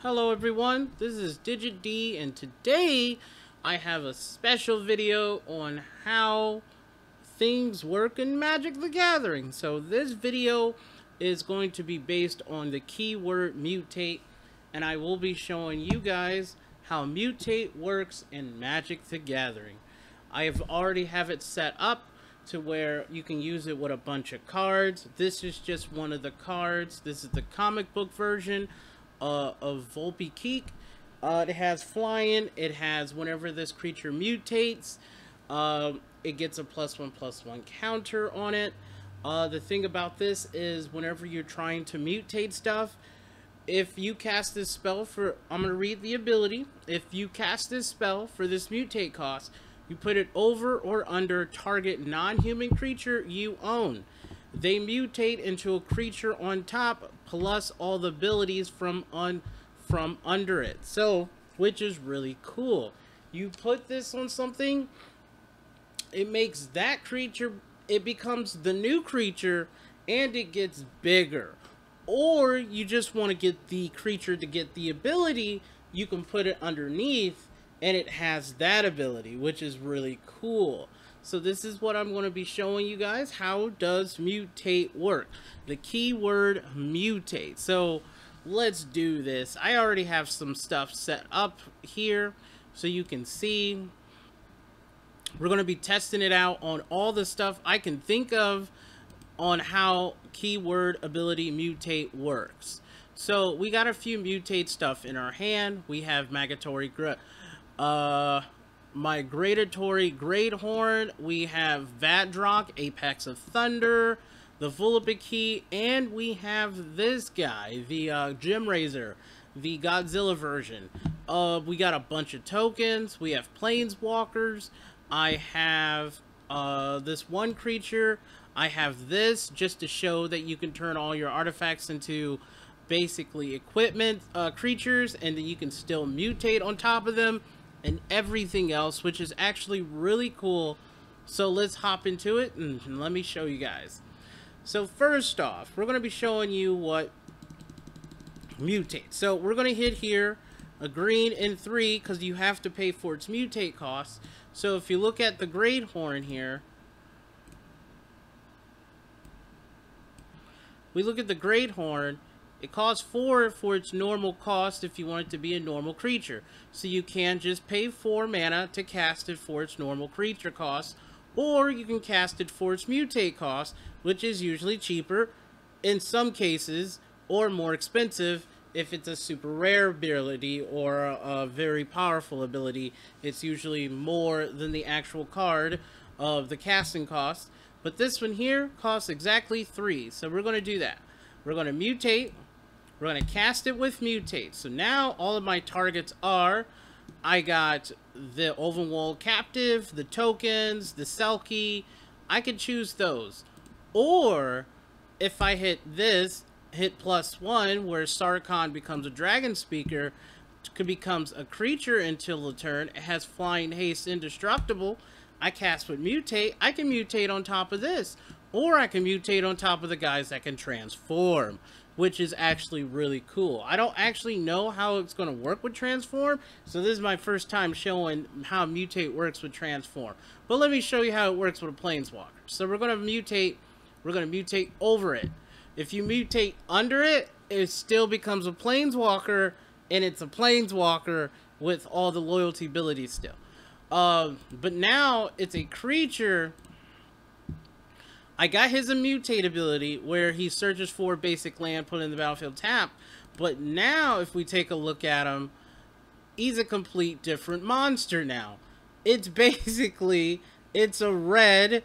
Hello everyone, this is Digit D, and today I have a special video on how things work in Magic the Gathering. So this video is going to be based on the keyword mutate, and I will be showing you guys how mutate works in Magic the Gathering. I have already have it set up to where you can use it with a bunch of cards. This is just one of the cards. This is the comic book version of Volpe Keek. It has flying. It has whenever this creature mutates, it gets a +1/+1 counter on it. The thing about this is whenever you're trying to mutate stuff, if you cast this spell for, I'm going to read the ability. If you cast this spell for this mutate cost, you put it over or under target non-human creature you own. They mutate into a creature on top plus all the abilities from under it. So, which is really cool. You put this on something, it makes that creature, it becomes the new creature and it gets bigger. Or you just want to get the creature to get the ability, you can put it underneath and it has that ability, which is really cool. So this is what I'm going to be showing you guys. How does mutate work? The keyword mutate. So let's do this. I already have some stuff set up here so you can see. We're going to be testing it out on all the stuff I can think of on how keyword ability mutate works. So we got a few mutate stuff in our hand. We have Migratory Greathorn, we have Vadrock, Apex of Thunder, the Volpe Keek, and we have this guy, the Gem Razor, the Godzilla version. We got a bunch of tokens, we have Planeswalkers, I have this one creature, I have this just to show that you can turn all your artifacts into basically equipment creatures, and then you can still mutate on top of them, and everything else, which is actually really cool. So let's hop into it and let me show you guys. So first off, we're going to be showing you what mutate. So we're going to hit here a green and 3 because you have to pay for its mutate costs. So if you look at the Greathorn here, we look at the Greathorn. It costs 4 for its normal cost if you want it to be a normal creature. So you can just pay 4 mana to cast it for its normal creature cost. Or you can cast it for its mutate cost, which is usually cheaper in some cases, or more expensive if it's a super rare ability or a very powerful ability. It's usually more than the actual card of the casting cost. But this one here costs exactly 3. So we're going to do that. We're going to mutate. We're going to cast it with mutate. So now all of my targets are, I got the Ovenwald Captive, the tokens, the Selkie. I could choose those. Or if I hit this, hit +1, where Sarkhan becomes a Dragon Speaker, becomes a creature until the turn. It has flying, haste, indestructible. I cast with mutate. I can mutate on top of this. Or I can mutate on top of the guys that can transform, which is actually really cool. I don't actually know how it's going to work with transform, so this is my first time showing how mutate works with transform. But let me show you how it works with a planeswalker. So we're going to mutate over it. If you mutate under it, it still becomes a planeswalker, and it's a planeswalker with all the loyalty abilities still. But now it's a creature. I got his mutate ability where he searches for basic land, put in the battlefield tap. But now if we take a look at him, he's a complete different monster now. It's basically, it's a red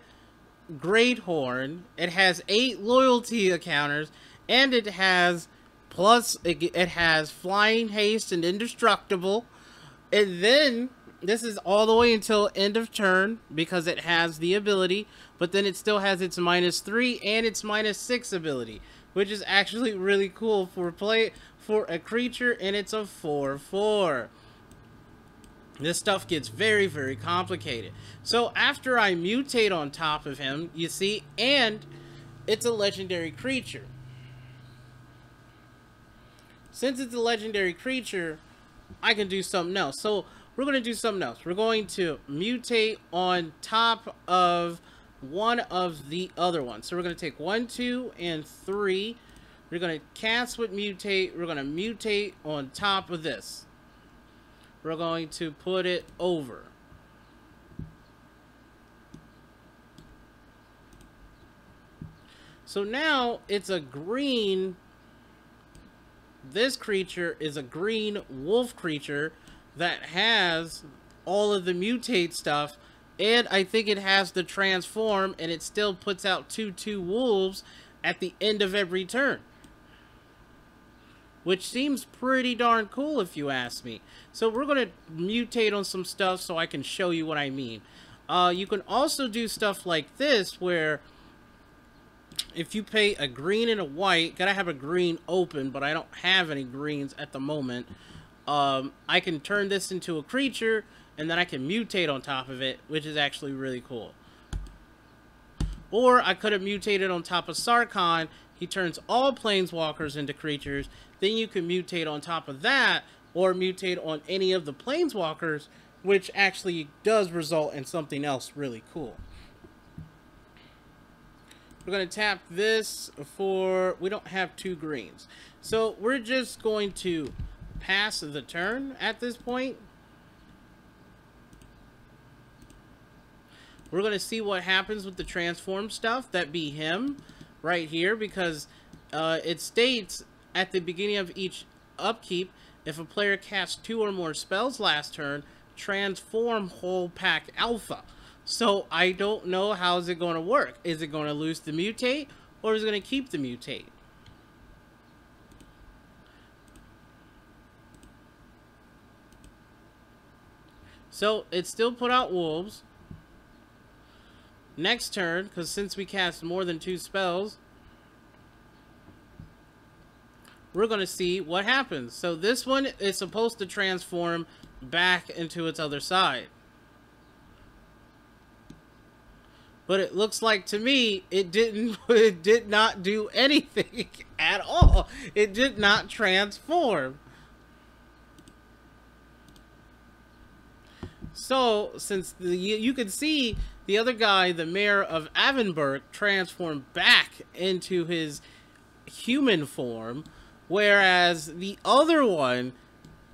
Greathorn. It has 8 loyalty counters, and it has flying, haste, and indestructible. And then this is all the way until end of turn because it has the ability, but then it still has its -3 and its -6 ability, which is actually really cool for a creature, and it's a 4/4. This stuff gets very, very complicated. So after I mutate on top of him, you see, and it's a legendary creature. since it's a legendary creature, I can do something else. So we're going to do something else. We're going to mutate on top of one of the other ones. So we're going to take 1, 2, and 3. We're going to cast with mutate. We're going to mutate on top of this. We're going to put it over. So now it's a green. This creature is a green wolf creature that has all of the mutate stuff, and I think it has the transform, and it still puts out 2/2 wolves at the end of every turn, which seems pretty darn cool if you ask me. So we're going to mutate on some stuff so I can show you what I mean. You can also do stuff like this, where if you pay a green and a white, gotta have a green open, but I don't have any greens at the moment. I can turn this into a creature, and then I can mutate on top of it, which is actually really cool. Or I could have mutated on top of Sarkhan. He turns all planeswalkers into creatures. Then you can mutate on top of that, or mutate on any of the planeswalkers, which actually does result in something else really cool. We're going to tap this for... we don't have 2 greens. So we're just going to pass the turn at this point. We're going to see what happens with the transform stuff. That be him right here, because it states at the beginning of each upkeep, if a player casts 2 or more spells last turn, transform whole pack alpha. So I don't know how is it going to work. Is it going to lose the mutate, or is it going to keep the mutate? So it still put out wolves. Next turn, because since we cast more than 2 spells, we're going to see what happens. So this one is supposed to transform back into its other side. But it looks like to me it did not do anything at all. It did not transform. So since you can see the other guy, the mayor of Avonburg, transformed back into his human form, whereas the other one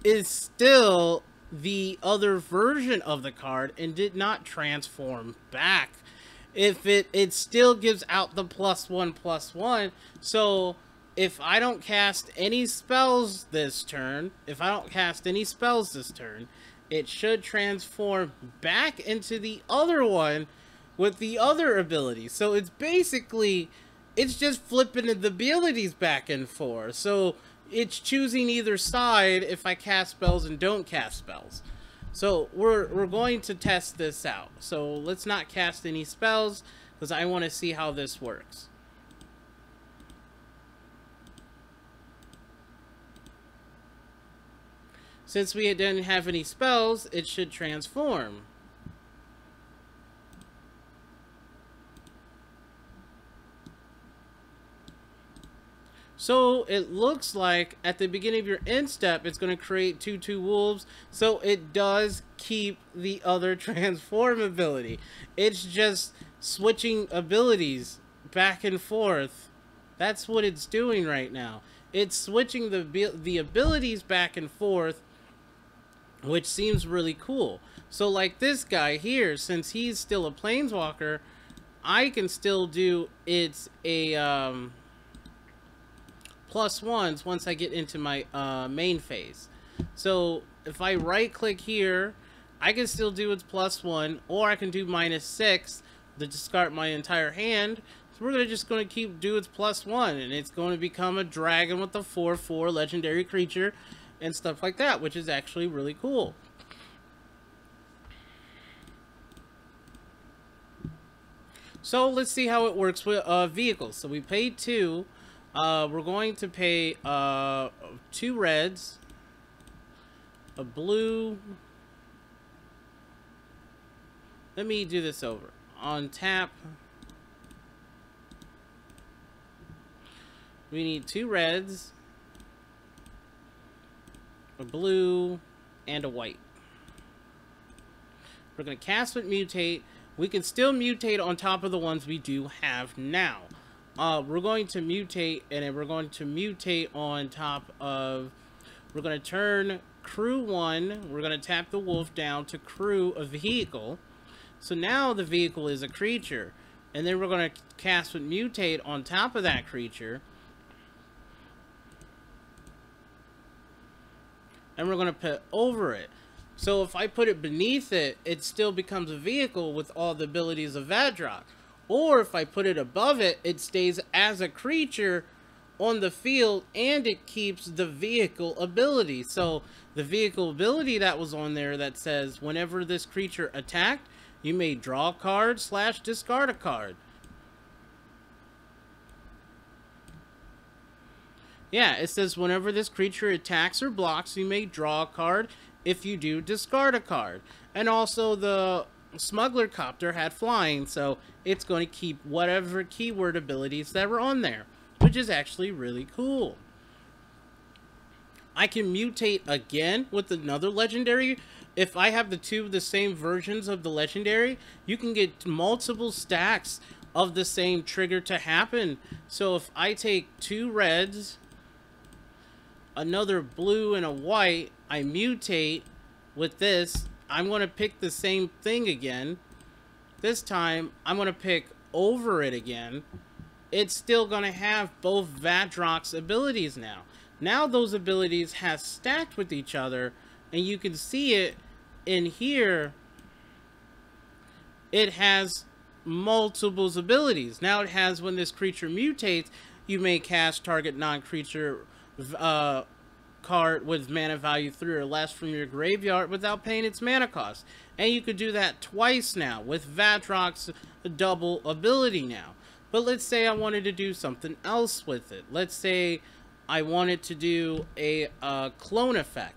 is still the other version of the card and did not transform back. If it still gives out the +1/+1. So if I don't cast any spells this turn, it should transform back into the other one with the other ability. So it's basically, it's just flipping the abilities back and forth. So it's choosing either side if I cast spells and don't cast spells. So we're going to test this out. So let's not cast any spells, because I want to see how this works. Since we didn't have any spells, it should transform. So it looks like at the beginning of your end step, it's going to create 2/2 wolves. So it does keep the other transform ability. It's just switching abilities back and forth. That's what it's doing right now. It's switching the abilities back and forth, which seems really cool. So like this guy here, since he's still a planeswalker, I can still do it's a +1s once I get into my main phase. So if I right click here, I can still do its +1, or I can do -6 to discard my entire hand. So we're just going to keep do its +1, and it's going to become a dragon with a 4/4 legendary creature and stuff like that, which is actually really cool. So let's see how it works with vehicles. So we paid 2. We're going to pay 2 reds, a blue. Let me do this over. On tap, we need 2 reds, a blue, and a white. We're going to cast with mutate. We can still mutate on top of the ones we do have now. We're going to mutate, and then we're going to mutate on top of... We're going to turn crew 1. We're going to tap the wolf down to crew a vehicle. So now the vehicle is a creature. And then we're going to cast with mutate on top of that creature. And we're going to put over it. So if I put it beneath it, it still becomes a vehicle with all the abilities of Vadrock. Or if I put it above it, it stays as a creature on the field and it keeps the vehicle ability. So the vehicle ability that was on there that says whenever this creature attacked, you may draw a card / discard a card. Yeah, it says whenever this creature attacks or blocks, you may draw a card. If you do, discard a card. And also the smuggler copter had flying, so it's going to keep whatever keyword abilities that were on there, which is actually really cool. I can mutate again with another legendary. If I have the same versions of the legendary, you can get multiple stacks of the same trigger to happen. So if I take 2 reds, another blue, and a white, I mutate with this. I'm going to pick the same thing again. This time, I'm going to pick over it again. It's still going to have both Vadrock's abilities now. Now those abilities have stacked with each other, and you can see it in here. It has multiple abilities. Now it has when this creature mutates, you may cast target non-creature card with mana value 3 or less from your graveyard without paying its mana cost. And you could do that twice now with Vadrock's double ability now. But let's say I wanted to do something else with it. Let's say I wanted to do a clone effect.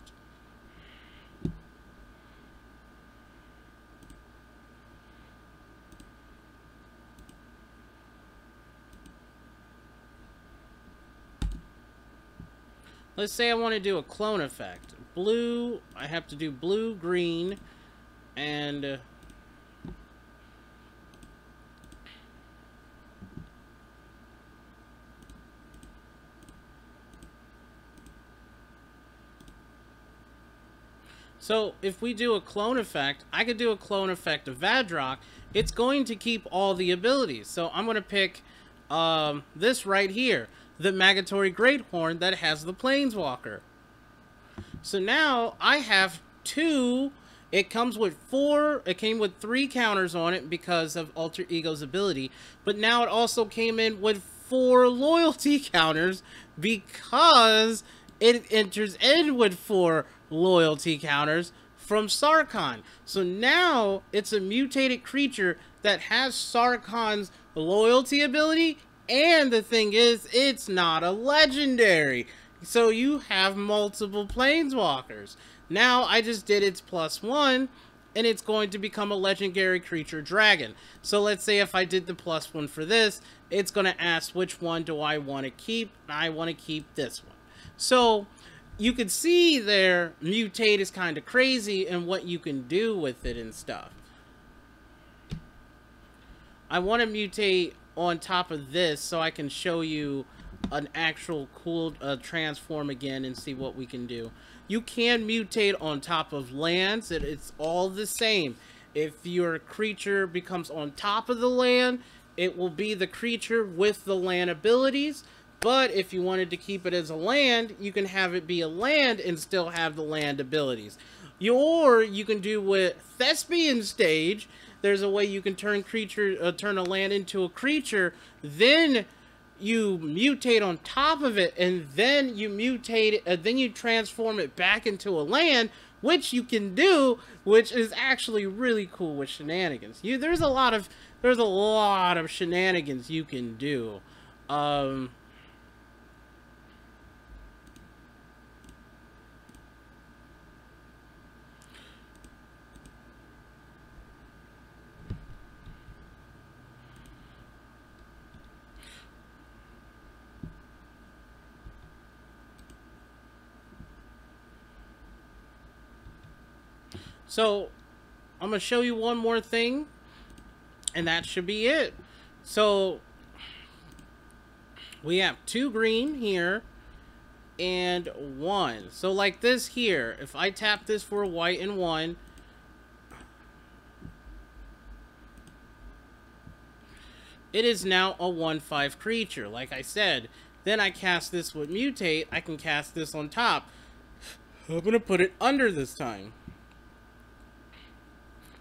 Let's say I want to do a clone effect. Blue, I have to do blue, green, and so if we do a clone effect, I could do a clone effect of Vadrock. It's going to keep all the abilities. So I'm going to pick this right here, the Magatory Greathorn that has the Planeswalker. So now I have 2. It comes with 4. It came with 3 counters on it because of Alter Ego's ability. But now it also came in with 4 loyalty counters because it enters in with 4 loyalty counters from Sarkhan. So now it's a mutated creature that has Sarkhan's loyalty ability. And the thing is, it's not a legendary. So you have multiple Planeswalkers. Now I just did its +1, and it's going to become a legendary creature dragon. So let's say if I did the +1 for this, it's going to ask which one do I want to keep. I want to keep this one. So you can see there, mutate is kind of crazy and what you can do with it and stuff. I want to mutate on top of this so I can show you an actual cool transform again and see what we can do. You can mutate on top of lands. It's all the same. If your creature becomes on top of the land, it will be the creature with the land abilities. But if you wanted to keep it as a land, you can have it be a land and still have the land abilities. Or you can do with Thespian Stage. There's a way you can turn a land into a creature, then you mutate on top of it, and then you mutate it, then you transform it back into a land, which you can do, which is actually really cool with shenanigans. There's a lot of shenanigans you can do. So I'm going to show you one more thing, and that should be it. So we have 2 green here and 1. So like this here, if I tap this for a white and 1, it is now a 1/5 creature. Like I said, then I cast this with mutate. I can cast this on top. I'm going to put it under this time.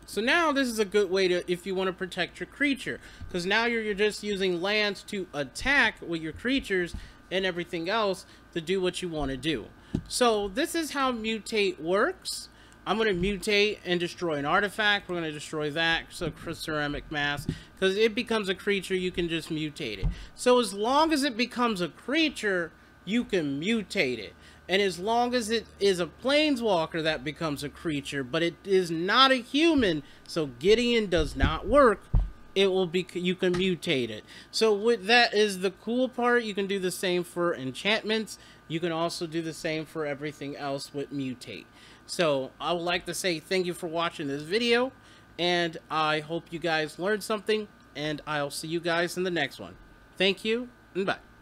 So now this is a good way to, if you want to protect your creature, because now you're just using lands to attack with your creatures and everything else to do what you want to do. So this is how mutate works. I'm going to mutate and destroy an artifact. We're going to destroy that, so ceramic mass, because it becomes a creature, you can just mutate it. So as long as it becomes a creature, you can mutate it. And as long as it is a planeswalker that becomes a creature, but it is not a human, so Gideon does not work, it will be, you can mutate it. So with that is the cool part. You can do the same for enchantments. You can also do the same for everything else with mutate. So I would like to say thank you for watching this video, and I hope you guys learned something, and I'll see you guys in the next one. Thank you, and bye.